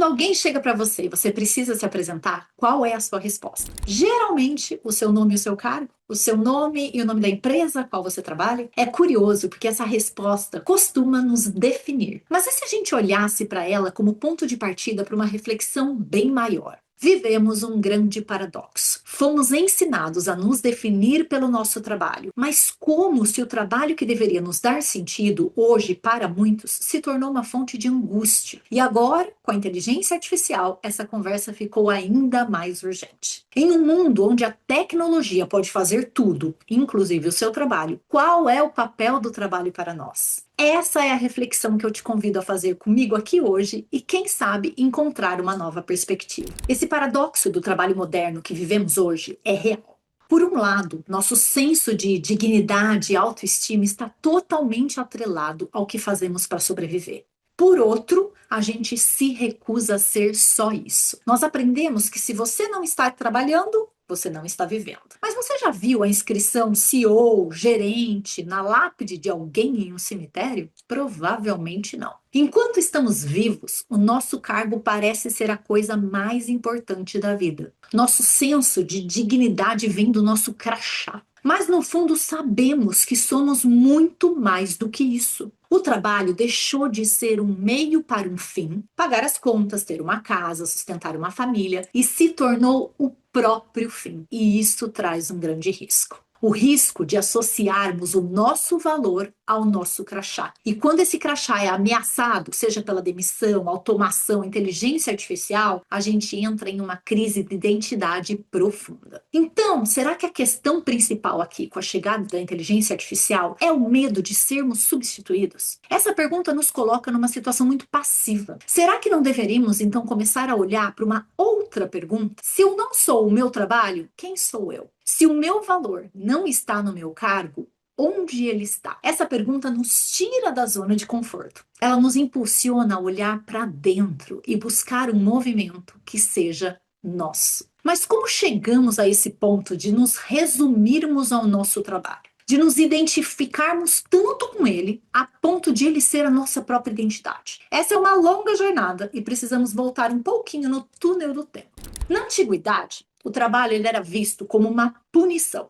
Quando alguém chega para você e você precisa se apresentar, qual é a sua resposta? Geralmente, o seu nome e o seu cargo, o seu nome e o nome da empresa a qual você trabalha. É curioso porque essa resposta costuma nos definir. Mas e se a gente olhasse para ela como ponto de partida para uma reflexão bem maior? Vivemos um grande paradoxo. Fomos ensinados a nos definir pelo nosso trabalho, mas como se o trabalho que deveria nos dar sentido, hoje, para muitos, se tornou uma fonte de angústia. E agora, com a inteligência artificial, essa conversa ficou ainda mais urgente. Em um mundo onde a tecnologia pode fazer tudo, inclusive o seu trabalho, qual é o papel do trabalho para nós? Essa é a reflexão que eu te convido a fazer comigo aqui hoje e, quem sabe, encontrar uma nova perspectiva. Esse paradoxo do trabalho moderno que vivemos hoje é real. Por um lado, nosso senso de dignidade e autoestima está totalmente atrelado ao que fazemos para sobreviver. Por outro, a gente se recusa a ser só isso. Nós aprendemos que se você não está trabalhando, você não está vivendo. Mas você já viu a inscrição CEO, gerente, na lápide de alguém em um cemitério? Provavelmente não. Enquanto estamos vivos, o nosso cargo parece ser a coisa mais importante da vida. Nosso senso de dignidade vem do nosso crachá. Mas no fundo sabemos que somos muito mais do que isso. O trabalho deixou de ser um meio para um fim, pagar as contas, ter uma casa, sustentar uma família, e se tornou o próprio fim. E isso traz um grande risco. O risco de associarmos o nosso valor ao nosso crachá. E quando esse crachá é ameaçado, seja pela demissão, automação, inteligência artificial, a gente entra em uma crise de identidade profunda. Então, será que a questão principal aqui com a chegada da inteligência artificial é o medo de sermos substituídos? Essa pergunta nos coloca numa situação muito passiva. Será que não deveríamos então começar a olhar para uma outra pergunta? Se eu não sou o meu trabalho, quem sou eu? Se o meu valor não está no meu cargo, onde ele está? Essa pergunta nos tira da zona de conforto. Ela nos impulsiona a olhar para dentro e buscar um movimento que seja nosso. Mas como chegamos a esse ponto de nos resumirmos ao nosso trabalho? De nos identificarmos tanto com ele, a ponto de ele ser a nossa própria identidade. Essa é uma longa jornada e precisamos voltar um pouquinho no túnel do tempo. Na antiguidade, o trabalho ele era visto como uma punição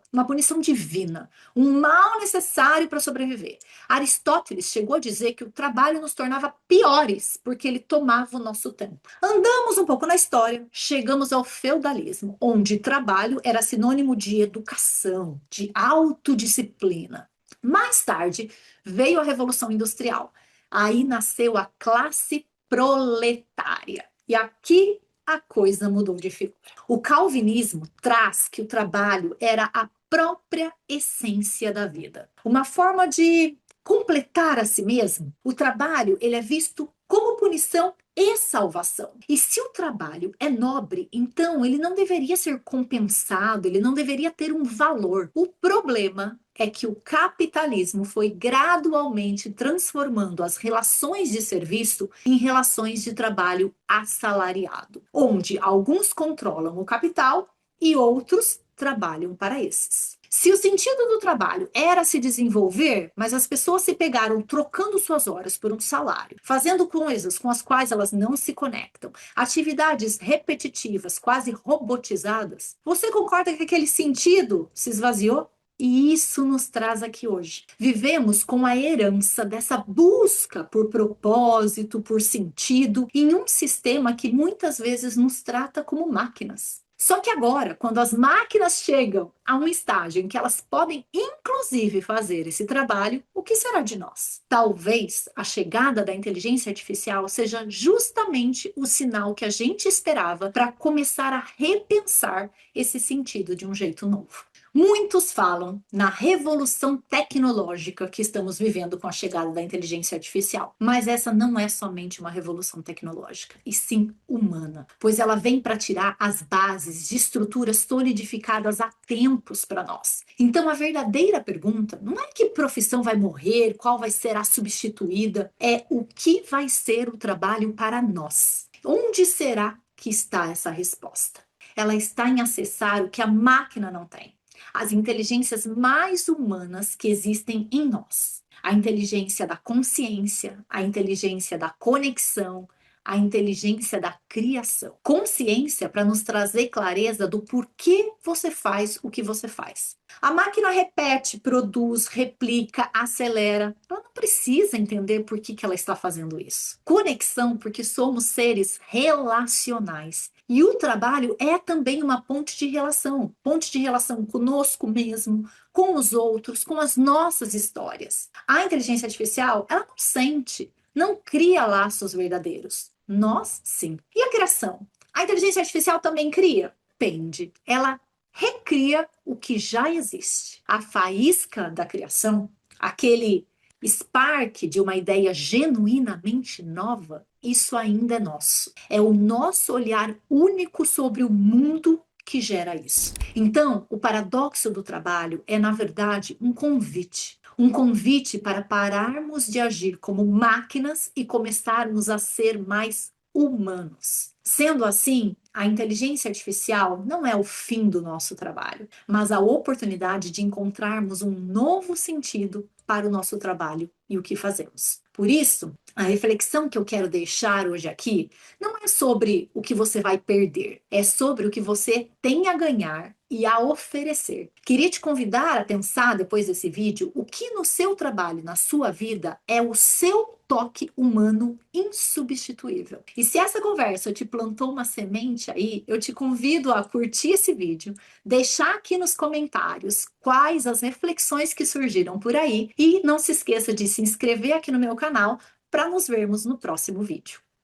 divina, um mal necessário para sobreviver. Aristóteles chegou a dizer que o trabalho nos tornava piores porque ele tomava o nosso tempo. Andamos um pouco na história, chegamos ao feudalismo, onde trabalho era sinônimo de educação, de autodisciplina. Mais tarde veio a Revolução Industrial. Aí nasceu a classe proletária. E aqui a coisa mudou de figura. O calvinismo traz que o trabalho era a própria essência da vida. Uma forma de completar a si mesmo. O trabalho ele é visto como punição e salvação. E se o trabalho é nobre, então ele não deveria ser compensado, ele não deveria ter um valor. O problema é que o capitalismo foi gradualmente transformando as relações de serviço em relações de trabalho assalariado, onde alguns controlam o capital e outros trabalham para esses. Se o sentido do trabalho era se desenvolver, mas as pessoas se pegaram trocando suas horas por um salário, fazendo coisas com as quais elas não se conectam, atividades repetitivas, quase robotizadas, você concorda que aquele sentido se esvaziou? E isso nos traz aqui hoje. Vivemos com a herança dessa busca por propósito, por sentido, em um sistema que muitas vezes nos trata como máquinas. Só que agora, quando as máquinas chegam a um estágio em que elas podem, inclusive, fazer esse trabalho, o que será de nós? Talvez a chegada da inteligência artificial seja justamente o sinal que a gente esperava para começar a repensar esse sentido de um jeito novo. Muitos falam na revolução tecnológica que estamos vivendo com a chegada da inteligência artificial, mas essa não é somente uma revolução tecnológica, e sim humana, pois ela vem para tirar as bases de estruturas solidificadas há tempos para nós. Então a verdadeira pergunta não é que profissão vai morrer, qual vai ser a substituída, é o que vai ser o trabalho para nós. Onde será que está essa resposta? Ela está em acessar o que a máquina não tem. As inteligências mais humanas que existem em nós. A inteligência da consciência, a inteligência da conexão, a inteligência da criação. Consciência para nos trazer clareza do porquê você faz o que você faz. A máquina repete, produz, replica, acelera. Ela não precisa entender por que ela está fazendo isso. Conexão, porque somos seres relacionais. E o trabalho é também uma ponte de relação conosco mesmo, com os outros, com as nossas histórias. A inteligência artificial, ela não sente, não cria laços verdadeiros. Nós, sim. E a criação? A inteligência artificial também cria? Depende. Ela recria o que já existe. A faísca da criação, aquele spark de uma ideia genuinamente nova, isso ainda é nosso. É o nosso olhar único sobre o mundo que gera isso. Então, o paradoxo do trabalho é, na verdade, um convite para pararmos de agir como máquinas e começarmos a ser mais humanos. Sendo assim, a inteligência artificial não é o fim do nosso trabalho, mas a oportunidade de encontrarmos um novo sentido para o nosso trabalho e o que fazemos. Por isso, a reflexão que eu quero deixar hoje aqui não é sobre o que você vai perder, é sobre o que você tem a ganhar e a oferecer. Queria te convidar a pensar depois desse vídeo o que no seu trabalho, na sua vida, é o seu toque humano insubstituível. E se essa conversa te plantou uma semente aí, eu te convido a curtir esse vídeo, deixar aqui nos comentários quais as reflexões que surgiram por aí e não se esqueça de se inscrever aqui no meu canal para nos vermos no próximo vídeo.